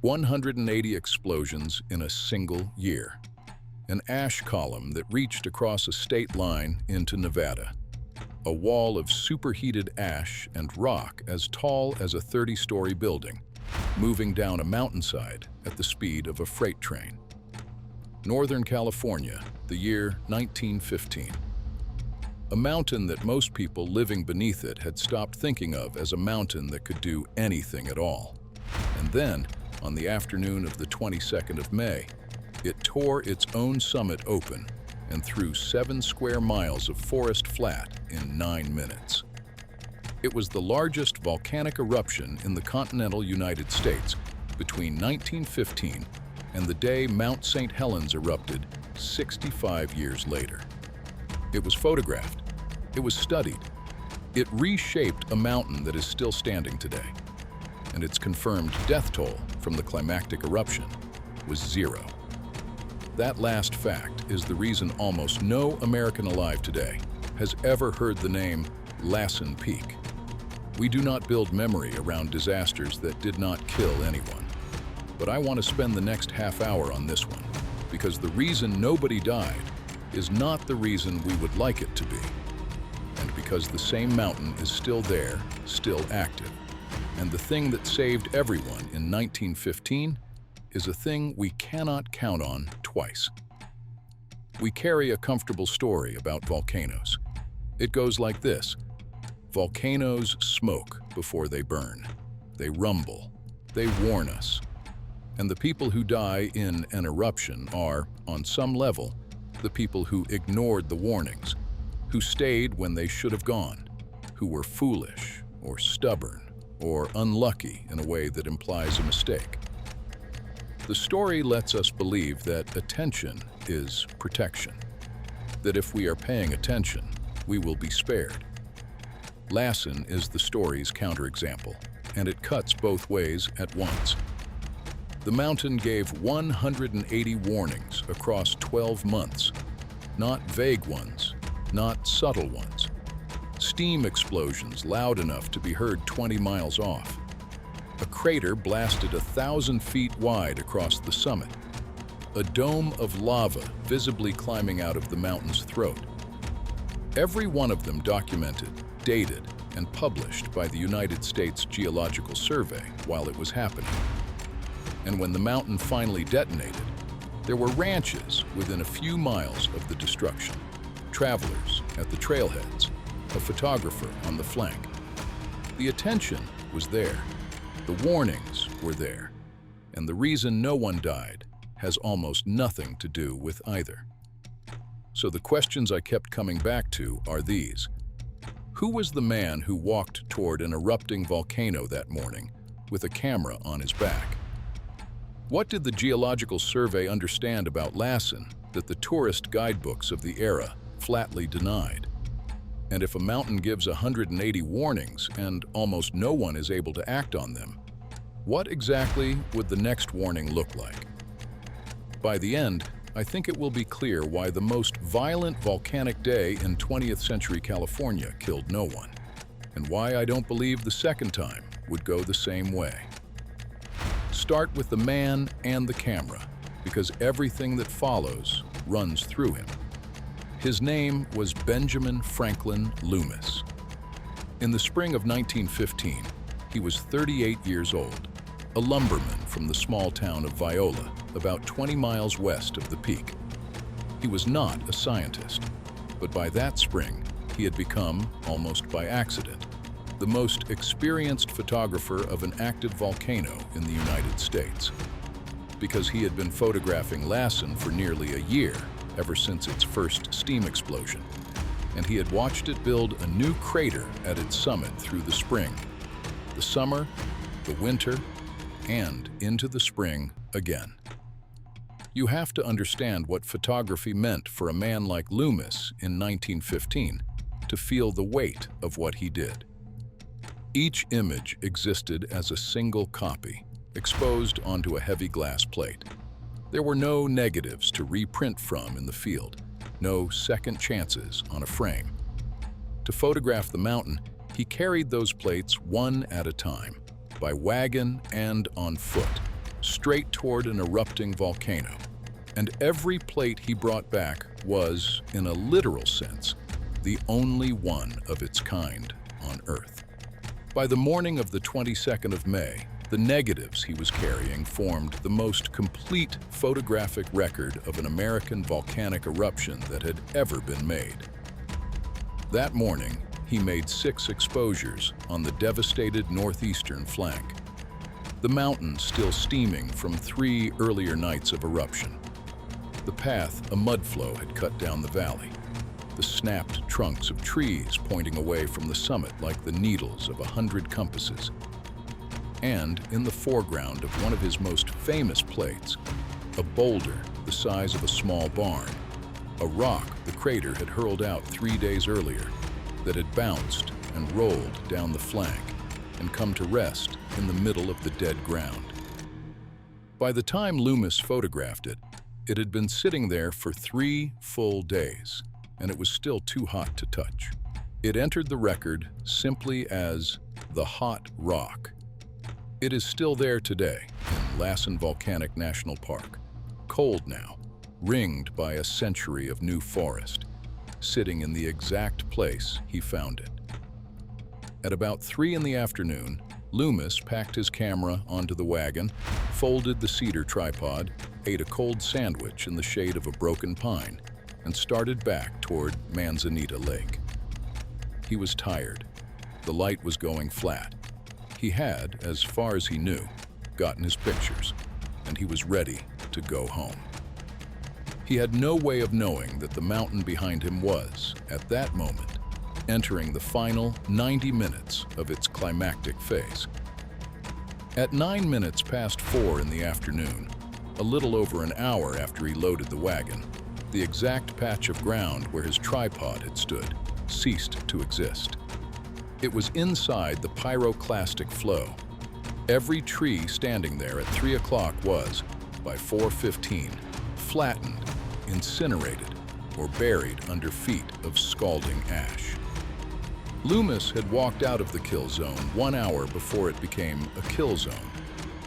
180 explosions in a single year. An ash column that reached across a state line into Nevada. A wall of superheated ash and rock as tall as a 30-story building, moving down a mountainside at the speed of a freight train. Northern California, the year 1915. A mountain that most people living beneath it had stopped thinking of as a mountain that could do anything at all. And then, on the afternoon of the 22nd of May, it tore its own summit open and threw 7 square miles of forest flat in 9 minutes. It was the largest volcanic eruption in the continental United States between 1915 and the day Mount St. Helens erupted 65 years later. It was photographed. It was studied. It reshaped a mountain that is still standing today. And its confirmed death toll from the climactic eruption was 0. That last fact is the reason almost no American alive today has ever heard the name Lassen Peak. We do not build memory around disasters that did not kill anyone. But I want to spend the next half hour on this one, because the reason nobody died is not the reason we would like it to be. And because the same mountain is still there, still active. And the thing that saved everyone in 1915 is a thing we cannot count on twice. We carry a comfortable story about volcanoes. It goes like this. Volcanoes smoke before they burn. They rumble. They warn us. And the people who die in an eruption are, on some level, the people who ignored the warnings, who stayed when they should have gone, who were foolish or stubborn or unlucky in a way that implies a mistake. The story lets us believe that attention is protection, that if we are paying attention, we will be spared. Lassen is the story's counterexample, and it cuts both ways at once. The mountain gave 180 warnings across 12 months, not vague ones, not subtle ones. Steam explosions loud enough to be heard 20 miles off. A crater blasted 1,000 feet wide across the summit. A dome of lava visibly climbing out of the mountain's throat. Every one of them documented, dated, and published by the United States Geological Survey while it was happening. And when the mountain finally detonated, there were ranches within a few miles of the destruction, travelers at the trailheads, a photographer on the flank. The attention was there, the warnings were there, and the reason no one died has almost nothing to do with either. So the questions I kept coming back to are these. Who was the man who walked toward an erupting volcano that morning with a camera on his back? What did the Geological Survey understand about Lassen that the tourist guidebooks of the era flatly denied? And if a mountain gives 180 warnings and almost no one is able to act on them, what exactly would the next warning look like? By the end, I think it will be clear why the most violent volcanic day in 20th century California killed no one, and why I don't believe the second time would go the same way. Start with the man and the camera, because everything that follows runs through him. His name was Benjamin Franklin Loomis. In the spring of 1915, he was 38 years old, a lumberman from the small town of Viola, about 20 miles west of the peak. He was not a scientist, but by that spring, he had become, almost by accident, the most experienced photographer of an active volcano in the United States, because he had been photographing Lassen for nearly a year, ever since its first steam explosion, and he had watched it build a new crater at its summit through the spring, the summer, the winter, and into the spring again. You have to understand what photography meant for a man like Loomis in 1915 to feel the weight of what he did. Each image existed as a single copy, exposed onto a heavy glass plate. There were no negatives to reprint from in the field, no second chances on a frame. To photograph the mountain, he carried those plates one at a time, by wagon and on foot, straight toward an erupting volcano. And every plate he brought back was, in a literal sense, the only one of its kind on Earth. By the morning of the 22nd of May, the negatives he was carrying formed the most complete photographic record of an American volcanic eruption that had ever been made. That morning, he made 6 exposures on the devastated northeastern flank, the mountain still steaming from 3 earlier nights of eruption. The path a mudflow had cut down the valley, the snapped trunks of trees pointing away from the summit like the needles of 100 compasses. And in the foreground of one of his most famous plates, a boulder the size of a small barn, a rock the crater had hurled out 3 days earlier that had bounced and rolled down the flank and come to rest in the middle of the dead ground. By the time Loomis photographed it, it had been sitting there for 3 full days, and it was still too hot to touch. It entered the record simply as the hot rock. It is still there today in Lassen Volcanic National Park, cold now, ringed by a century of new forest, sitting in the exact place he found it. At about 3 in the afternoon, Loomis packed his camera onto the wagon, folded the cedar tripod, ate a cold sandwich in the shade of a broken pine, and started back toward Manzanita Lake. He was tired. The light was going flat. He had, as far as he knew, gotten his pictures, and he was ready to go home. He had no way of knowing that the mountain behind him was, at that moment, entering the final 90 minutes of its climactic phase. At 9 minutes past 4 in the afternoon, a little over an hour after he loaded the wagon, the exact patch of ground where his tripod had stood ceased to exist. It was inside the pyroclastic flow. Every tree standing there at 3 o'clock was, by 4:15, flattened, incinerated, or buried under feet of scalding ash. Loomis had walked out of the kill zone 1 hour before it became a kill zone,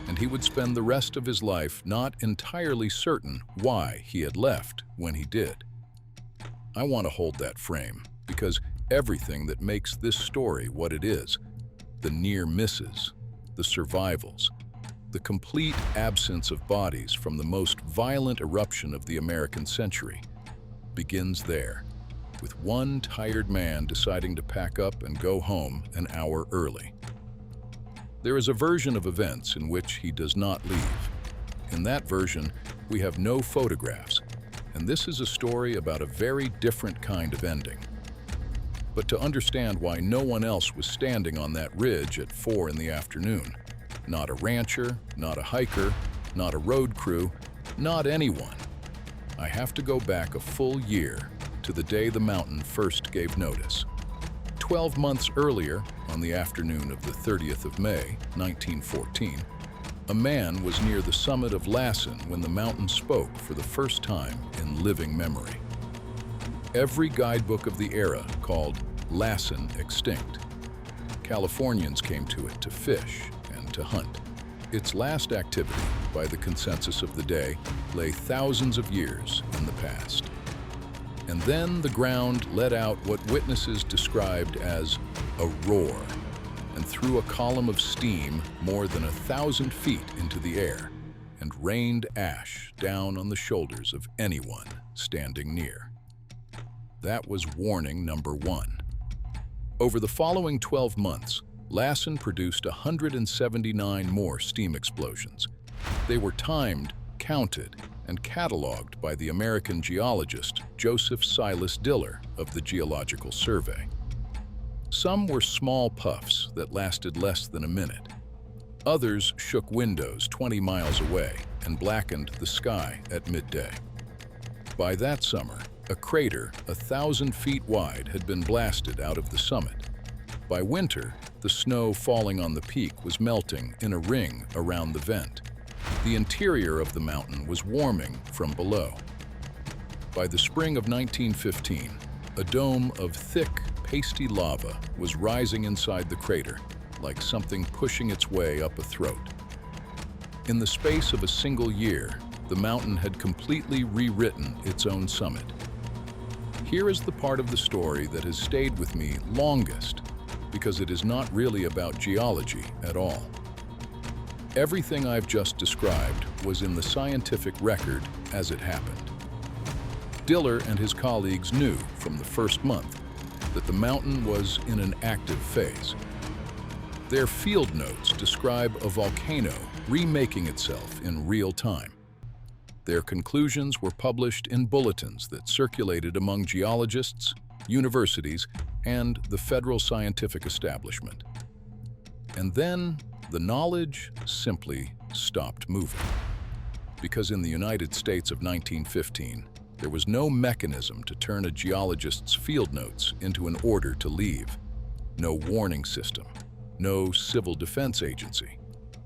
and he would spend the rest of his life not entirely certain why he had left when he did. I want to hold that frame because everything that makes this story what it is, the near misses, the survivals, the complete absence of bodies from the most violent eruption of the American century, begins there, with one tired man deciding to pack up and go home an hour early. There is a version of events in which he does not leave. In that version, we have no photographs, and this is a story about a very different kind of ending. But to understand why no one else was standing on that ridge at 4 in the afternoon, not a rancher, not a hiker, not a road crew, not anyone, I have to go back a full year to the day the mountain first gave notice. 12 months earlier, on the afternoon of the 30th of May, 1914, a man was near the summit of Lassen when the mountain spoke for the first time in living memory. Every guidebook of the era called Lassen extinct. Californians came to it to fish and to hunt. Its last activity, by the consensus of the day, lay thousands of years in the past. And then the ground let out what witnesses described as a roar, and threw a column of steam more than 1,000 feet into the air, and rained ash down on the shoulders of anyone standing near. That was warning number 1. Over the following 12 months, Lassen produced 179 more steam explosions. They were timed, counted, and cataloged by the American geologist Joseph Silas Diller of the Geological Survey. Some were small puffs that lasted less than a minute. Others shook windows 20 miles away and blackened the sky at midday. By that summer, a crater 1,000 feet wide had been blasted out of the summit. By winter, the snow falling on the peak was melting in a ring around the vent. The interior of the mountain was warming from below. By the spring of 1915, a dome of thick, pasty lava was rising inside the crater, like something pushing its way up a throat. In the space of a single year, the mountain had completely rewritten its own summit. Here is the part of the story that has stayed with me longest, because it is not really about geology at all. Everything I've just described was in the scientific record as it happened. Diller and his colleagues knew from the first month that the mountain was in an active phase. Their field notes describe a volcano remaking itself in real time. Their conclusions were published in bulletins that circulated among geologists, universities, and the federal scientific establishment. And then the knowledge simply stopped moving. Because in the United States of 1915, there was no mechanism to turn a geologist's field notes into an order to leave. No warning system, no civil defense agency,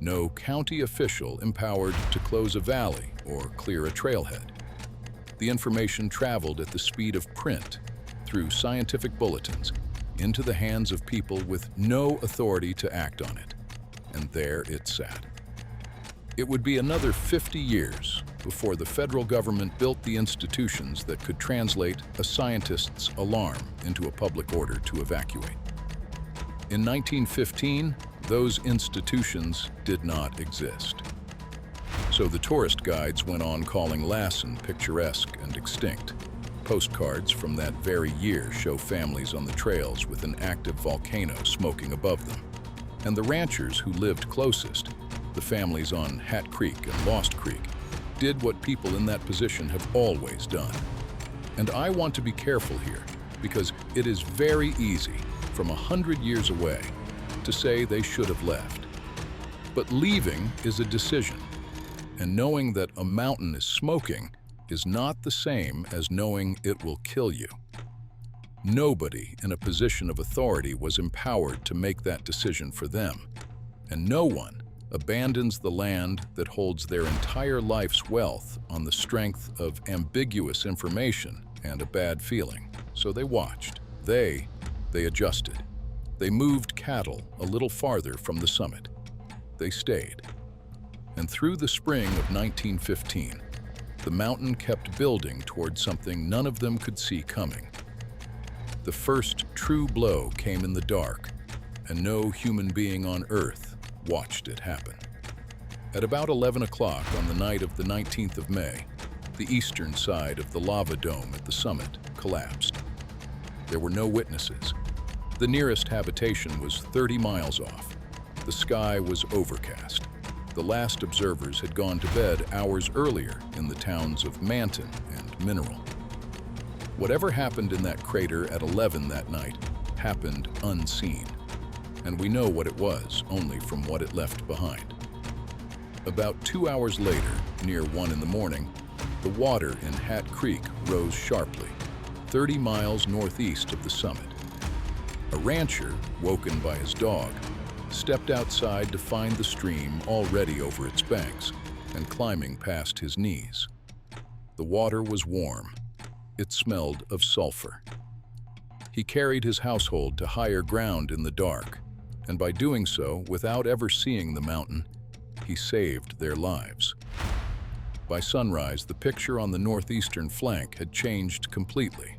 no county official empowered to close a valley or clear a trailhead. The information traveled at the speed of print through scientific bulletins into the hands of people with no authority to act on it. And there it sat. It would be another 50 years before the federal government built the institutions that could translate a scientist's alarm into a public order to evacuate. In 1915, those institutions did not exist. So the tourist guides went on calling Lassen picturesque and extinct. Postcards from that very year show families on the trails with an active volcano smoking above them. And the ranchers who lived closest, the families on Hat Creek and Lost Creek, did what people in that position have always done. And I want to be careful here, because it is very easy, from 100 years away, to say they should have left. But leaving is a decision, and knowing that a mountain is smoking is not the same as knowing it will kill you. Nobody in a position of authority was empowered to make that decision for them, and no one abandons the land that holds their entire life's wealth on the strength of ambiguous information and a bad feeling. So they watched. They adjusted. They moved cattle a little farther from the summit. They stayed. And through the spring of 1915, the mountain kept building toward something none of them could see coming. The first true blow came in the dark, and no human being on Earth watched it happen. At about 11 o'clock on the night of the 19th of May, the eastern side of the lava dome at the summit collapsed. There were no witnesses. The nearest habitation was 30 miles off. The sky was overcast. The last observers had gone to bed hours earlier in the towns of Manton and Mineral. Whatever happened in that crater at 11 that night happened unseen, and we know what it was only from what it left behind. About 2 hours later, near 1 in the morning, the water in Hat Creek rose sharply, 30 miles northeast of the summit. A rancher, woken by his dog, stepped outside to find the stream already over its banks and climbing past his knees. The water was warm. It smelled of sulfur. He carried his household to higher ground in the dark, and by doing so, without ever seeing the mountain, he saved their lives. By sunrise, the picture on the northeastern flank had changed completely.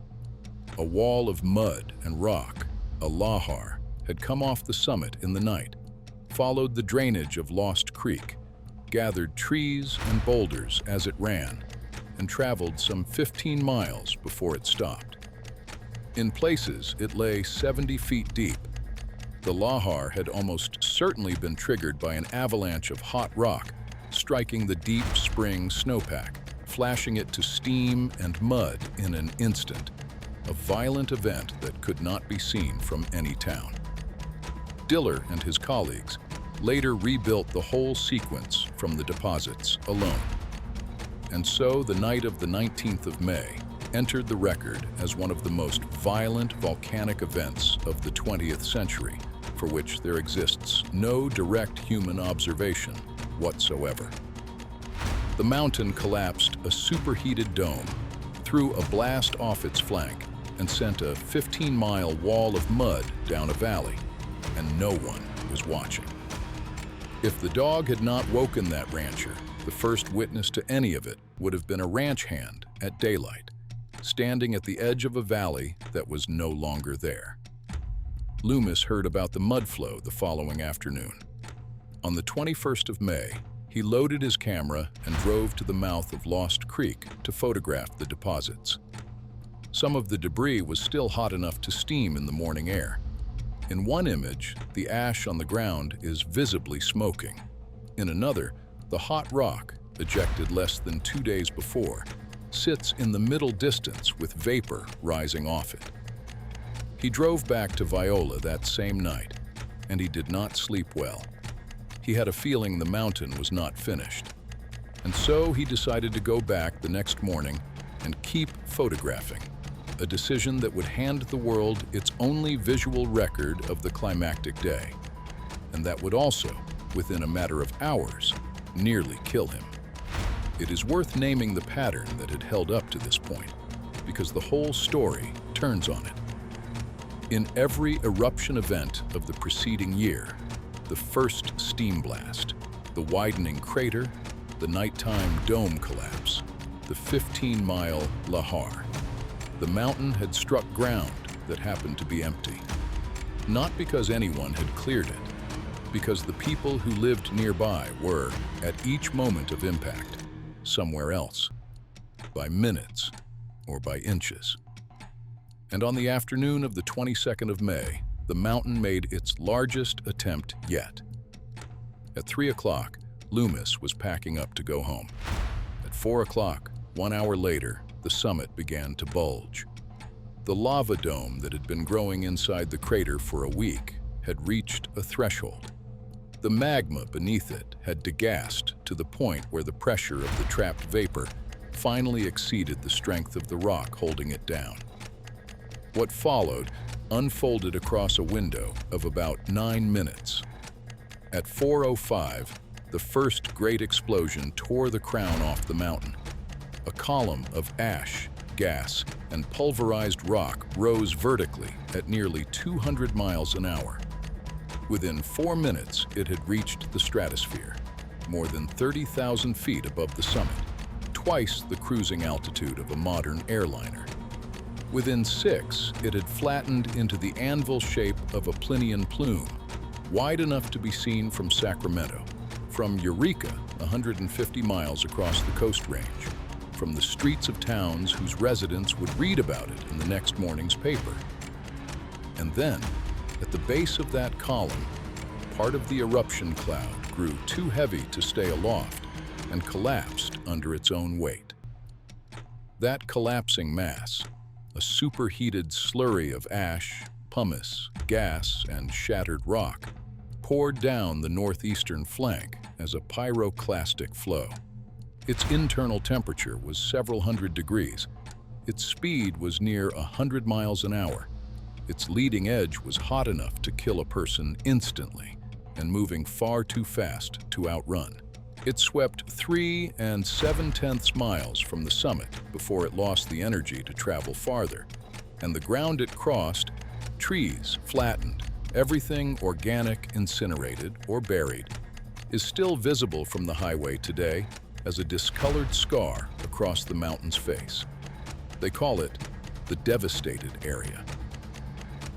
A wall of mud and rock, a lahar, had come off the summit in the night, followed the drainage of Lost Creek, gathered trees and boulders as it ran, and traveled some 15 miles before it stopped. In places, it lay 70 feet deep. The lahar had almost certainly been triggered by an avalanche of hot rock, striking the deep spring snowpack, flashing it to steam and mud in an instant, a violent event that could not be seen from any town. Diller and his colleagues later rebuilt the whole sequence from the deposits alone. And so the night of the 19th of May entered the record as one of the most violent volcanic events of the 20th century, for which there exists no direct human observation whatsoever. The mountain collapsed a superheated dome, threw a blast off its flank, and sent a 15-mile wall of mud down a valley, and no one was watching. If the dog had not woken that rancher, the first witness to any of it would have been a ranch hand at daylight, standing at the edge of a valley that was no longer there. Loomis heard about the mud flow the following afternoon. On the 21st of May, he loaded his camera and drove to the mouth of Lost Creek to photograph the deposits. Some of the debris was still hot enough to steam in the morning air. In one image, the ash on the ground is visibly smoking. In another, the hot rock, ejected less than 2 days before, sits in the middle distance with vapor rising off it. He drove back to Viola that same night, and he did not sleep well. He had a feeling the mountain was not finished. And so he decided to go back the next morning and keep photographing, a decision that would hand the world its only visual record of the climactic day, and that would also, within a matter of hours, nearly kill him. It is worth naming the pattern that had held up to this point, because the whole story turns on it. In every eruption event of the preceding year, the first steam blast, the widening crater, the nighttime dome collapse, the 15-mile lahar, the mountain had struck ground that happened to be empty. Not because anyone had cleared it, because the people who lived nearby were, at each moment of impact, somewhere else, by minutes or by inches. And on the afternoon of the 22nd of May, the mountain made its largest attempt yet. At 3 o'clock, Loomis was packing up to go home. At 4 o'clock, 1 hour later, the summit began to bulge. The lava dome that had been growing inside the crater for a week had reached a threshold. The magma beneath it had degassed to the point where the pressure of the trapped vapor finally exceeded the strength of the rock holding it down. What followed unfolded across a window of about 9 minutes. At 4:05, the first great explosion tore the crown off the mountain. A column of ash, gas, and pulverized rock rose vertically at nearly 200 miles an hour. Within 4 minutes, it had reached the stratosphere, more than 30,000 feet above the summit, twice the cruising altitude of a modern airliner. Within 6, it had flattened into the anvil shape of a Plinian plume, wide enough to be seen from Sacramento, from Eureka, 150 miles across the Coast Range, from the streets of towns whose residents would read about it in the next morning's paper. And then, at the base of that column, part of the eruption cloud grew too heavy to stay aloft and collapsed under its own weight. That collapsing mass, a superheated slurry of ash, pumice, gas, and shattered rock, poured down the northeastern flank as a pyroclastic flow. Its internal temperature was several hundred degrees. Its speed was near 100 miles an hour. Its leading edge was hot enough to kill a person instantly and moving far too fast to outrun. It swept 3 7/10 miles from the summit before it lost the energy to travel farther, and the ground it crossed, trees flattened, everything organic incinerated or buried, is still visible from the highway today as a discolored scar across the mountain's face. They call it the devastated area.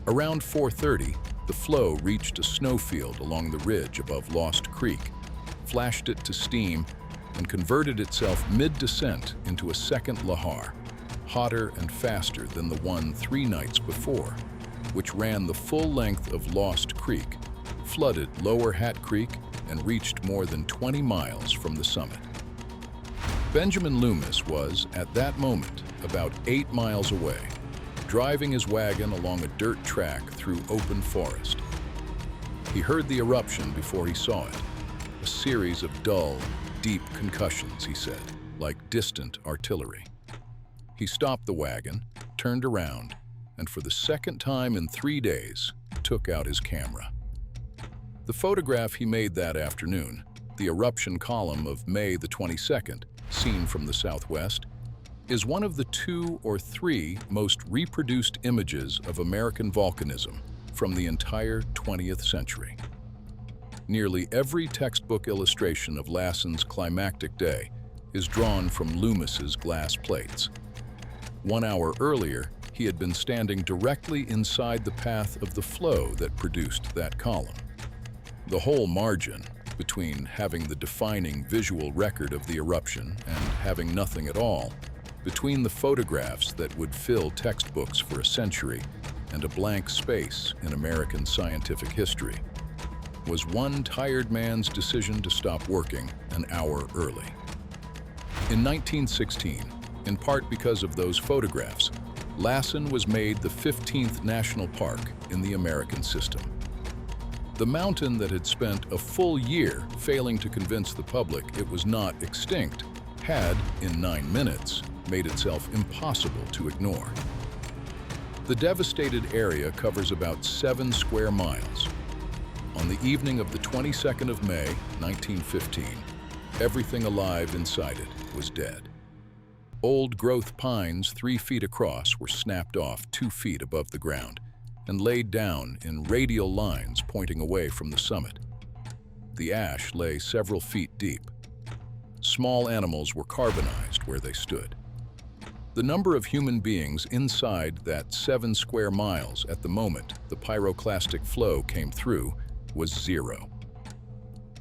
Around 4:30, the flow reached a snowfield along the ridge above Lost Creek, flashed it to steam, and converted itself mid-descent into a second lahar, hotter and faster than the one 3 nights before, which ran the full length of Lost Creek, flooded Lower Hat Creek, and reached more than 20 miles from the summit. Benjamin Loomis was, at that moment, about 8 miles away, driving his wagon along a dirt track through open forest. He heard the eruption before he saw it, a series of dull, deep concussions, he said, like distant artillery. He stopped the wagon, turned around, and for the second time in 3 days, took out his camera. The photograph he made that afternoon, the eruption column of May the 22nd, seen from the southwest, is one of the 2 or 3 most reproduced images of American volcanism from the entire 20th century. Nearly every textbook illustration of Lassen's climactic day is drawn from Loomis's glass plates. 1 hour earlier, he had been standing directly inside the path of the flow that produced that column. The whole margin between having the defining visual record of the eruption and having nothing at all, between the photographs that would fill textbooks for a century and a blank space in American scientific history, was one tired man's decision to stop working an hour early. In 1916, in part because of those photographs, Lassen was made the 15th national park in the American system. The mountain that had spent a full year failing to convince the public it was not extinct had, in 9 minutes, made itself impossible to ignore. The devastated area covers about 7 square miles. On the evening of the 22nd of May, 1915, everything alive inside it was dead. Old-growth pines 3 feet across were snapped off 2 feet above the ground and laid down in radial lines pointing away from the summit. The ash lay several feet deep. Small animals were carbonized where they stood. The number of human beings inside that 7 square miles at the moment the pyroclastic flow came through was 0.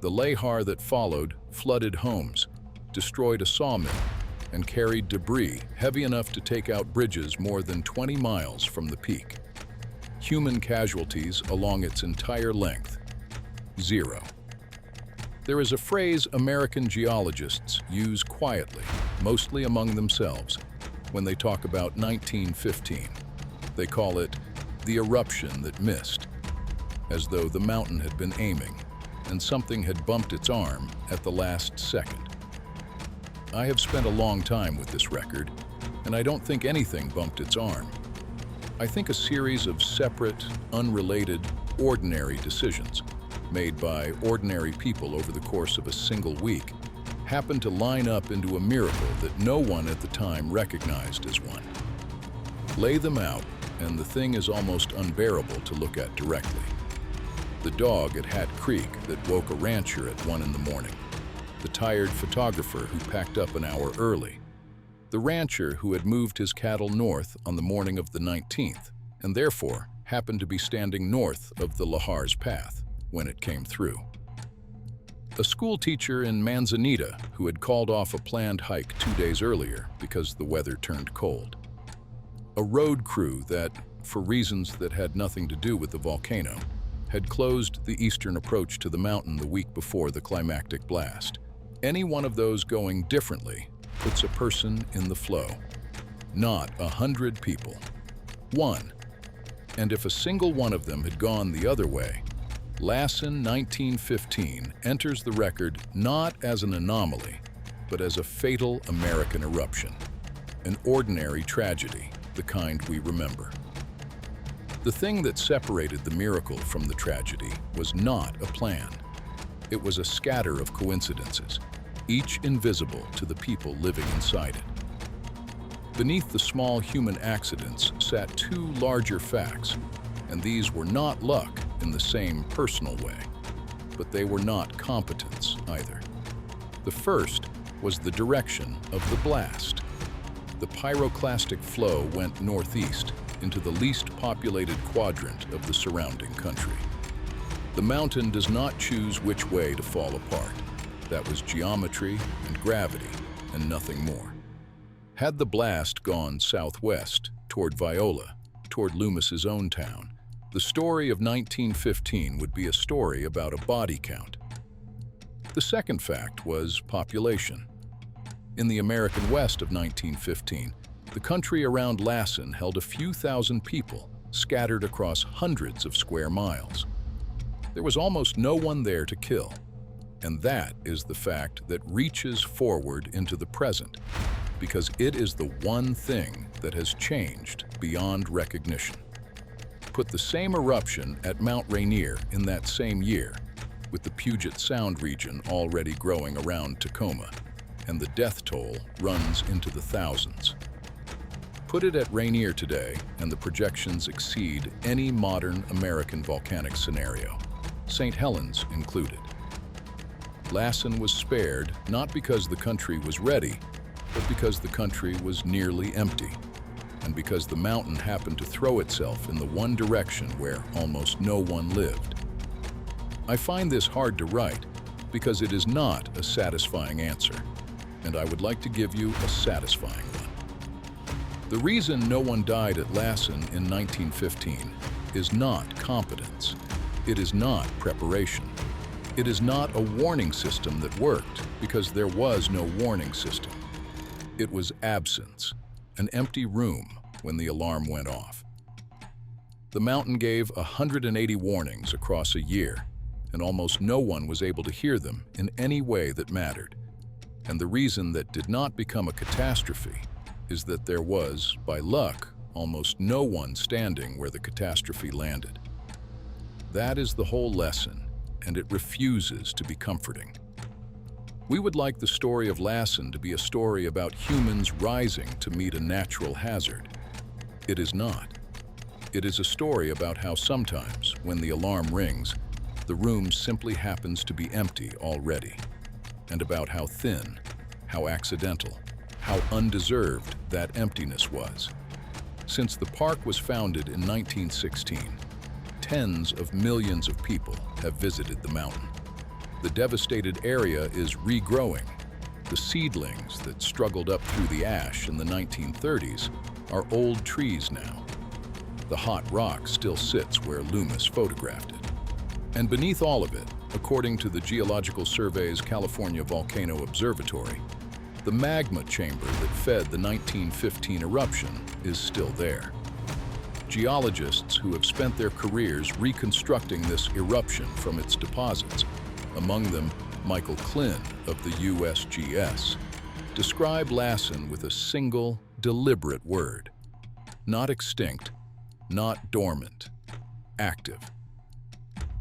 The lahar that followed flooded homes, destroyed a sawmill, and carried debris heavy enough to take out bridges more than 20 miles from the peak. Human casualties along its entire length, 0. There is a phrase American geologists use quietly, mostly among themselves, when they talk about 1915. They call it the eruption that missed, as though the mountain had been aiming and something had bumped its arm at the last second. I have spent a long time with this record, and I don't think anything bumped its arm. I think a series of separate, unrelated, ordinary decisions made by ordinary people over the course of a single week happened to line up into a miracle that no one at the time recognized as one. Lay them out, and the thing is almost unbearable to look at directly. The dog at Hat Creek that woke a rancher at 1 in the morning. The tired photographer who packed up an hour early. The rancher who had moved his cattle north on the morning of the 19th, and therefore happened to be standing north of the lahar's path when it came through. A schoolteacher in Manzanita who had called off a planned hike 2 days earlier because the weather turned cold. A road crew that, for reasons that had nothing to do with the volcano, had closed the eastern approach to the mountain the week before the climactic blast. Any one of those going differently puts a person in the flow. Not 100 people. 1. And if a single one of them had gone the other way, Lassen 1915 enters the record not as an anomaly, but as a fatal American eruption. An ordinary tragedy, the kind we remember. The thing that separated the miracle from the tragedy was not a plan. It was a scatter of coincidences, each invisible to the people living inside it. Beneath the small human accidents sat 2 larger facts, and these were not luck in the same personal way, but they were not competence either. The first was the direction of the blast. The pyroclastic flow went northeast into the least populated quadrant of the surrounding country. The mountain does not choose which way to fall apart. That was geometry and gravity and nothing more. Had the blast gone southwest, toward Viola, toward Loomis's own town, the story of 1915 would be a story about a body count. The second fact was population. In the American West of 1915, the country around Lassen held a few thousand people scattered across hundreds of square miles. There was almost no one there to kill. And that is the fact that reaches forward into the present, because it is the one thing that has changed beyond recognition. Put the same eruption at Mount Rainier in that same year, with the Puget Sound region already growing around Tacoma, and the death toll runs into the thousands. Put it at Rainier today, and the projections exceed any modern American volcanic scenario. St. Helens included. Lassen was spared not because the country was ready, but because the country was nearly empty, and because the mountain happened to throw itself in the one direction where almost no one lived. I find this hard to write because it is not a satisfying answer, and I would like to give you a satisfying one. The reason no one died at Lassen in 1915 is not competence. It is not preparation. It is not a warning system that worked because there was no warning system. It was absence, an empty room when the alarm went off. The mountain gave 180 warnings across a year, and almost no one was able to hear them in any way that mattered. And the reason that did not become a catastrophe is that there was, by luck, almost no one standing where the catastrophe landed. That is the whole lesson, and it refuses to be comforting. We would like the story of Lassen to be a story about humans rising to meet a natural hazard. It is not. It is a story about how sometimes, when the alarm rings, the room simply happens to be empty already, and about how thin, how accidental, how undeserved that emptiness was. Since the park was founded in 1916, tens of millions of people have visited the mountain. The devastated area is regrowing. The seedlings that struggled up through the ash in the 1930s are old trees now. The hot rock still sits where Loomis photographed it. And beneath all of it, according to the Geological Survey's California Volcano Observatory, the magma chamber that fed the 1915 eruption is still there. Geologists who have spent their careers reconstructing this eruption from its deposits, among them Michael Clynne of the USGS, describe Lassen with a single, deliberate word. Not extinct, not dormant, active.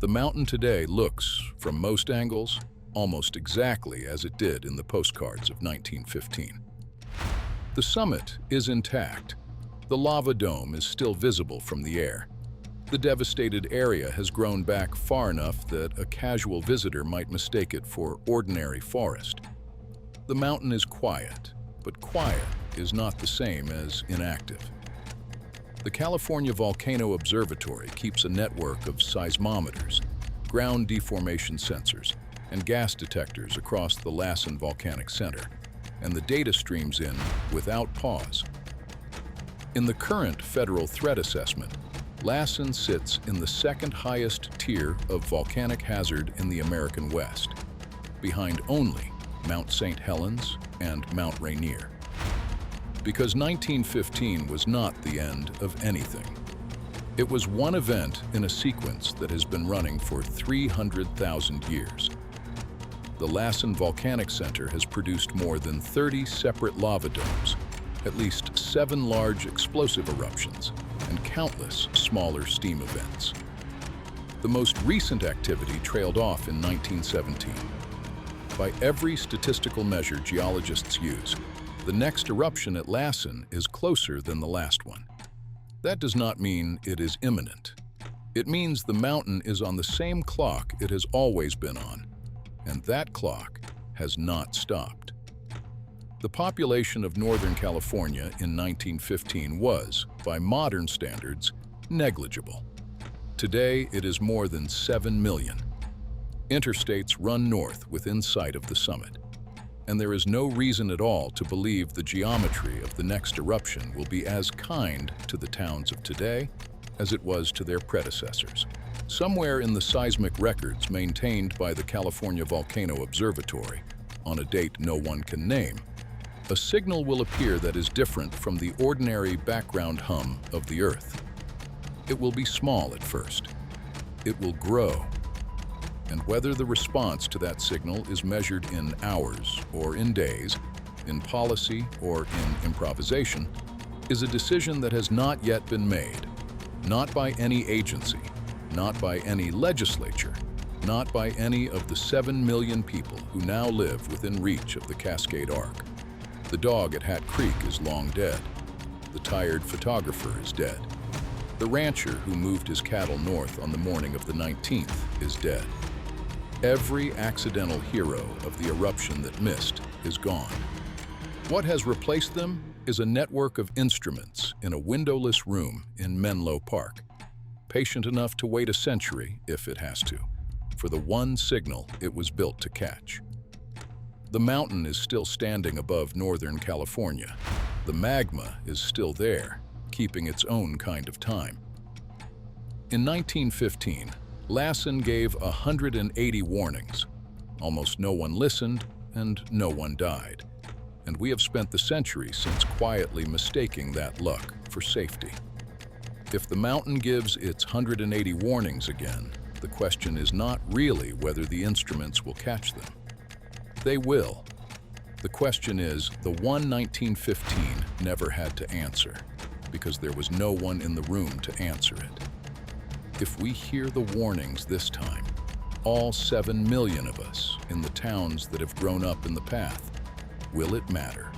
The mountain today looks, from most angles, almost exactly as it did in the postcards of 1915. The summit is intact. The lava dome is still visible from the air. The devastated area has grown back far enough that a casual visitor might mistake it for ordinary forest. The mountain is quiet, but quiet is not the same as inactive. The California Volcano Observatory keeps a network of seismometers, ground deformation sensors, and gas detectors across the Lassen Volcanic Center, and the data streams in without pause. In the current federal threat assessment, Lassen sits in the second highest tier of volcanic hazard in the American West, behind only Mount St. Helens and Mount Rainier. Because 1915 was not the end of anything. It was one event in a sequence that has been running for 300,000 years. The Lassen Volcanic Center has produced more than 30 separate lava domes, at least 7 large explosive eruptions, and countless smaller steam events. The most recent activity trailed off in 1917. By every statistical measure geologists use, the next eruption at Lassen is closer than the last one. That does not mean it is imminent. It means the mountain is on the same clock it has always been on, and that clock has not stopped. The population of Northern California in 1915 was, by modern standards, negligible. Today, it is more than 7 million. Interstates run north within sight of the summit, and there is no reason at all to believe the geometry of the next eruption will be as kind to the towns of today as it was to their predecessors. Somewhere in the seismic records maintained by the California Volcano Observatory, on a date no one can name, a signal will appear that is different from the ordinary background hum of the Earth. It will be small at first. It will grow. And whether the response to that signal is measured in hours or in days, in policy or in improvisation, is a decision that has not yet been made, not by any agency, not by any legislature, not by any of the 7 million people who now live within reach of the Cascade Arc. The dog at Hat Creek is long dead. The tired photographer is dead. The rancher who moved his cattle north on the morning of the 19th is dead. Every accidental hero of the eruption that missed is gone. What has replaced them is a network of instruments in a windowless room in Menlo Park, patient enough to wait a century, if it has to, for the one signal it was built to catch. The mountain is still standing above Northern California. The magma is still there, keeping its own kind of time. In 1915, Lassen gave 180 warnings. Almost no one listened, and no one died. And we have spent the century since quietly mistaking that luck for safety. If the mountain gives its 180 warnings again, the question is not really whether the instruments will catch them. They will. The question is, the one 1915 never had to answer, because there was no one in the room to answer it. If we hear the warnings this time, all 7 million of us in the towns that have grown up in the path, will it matter?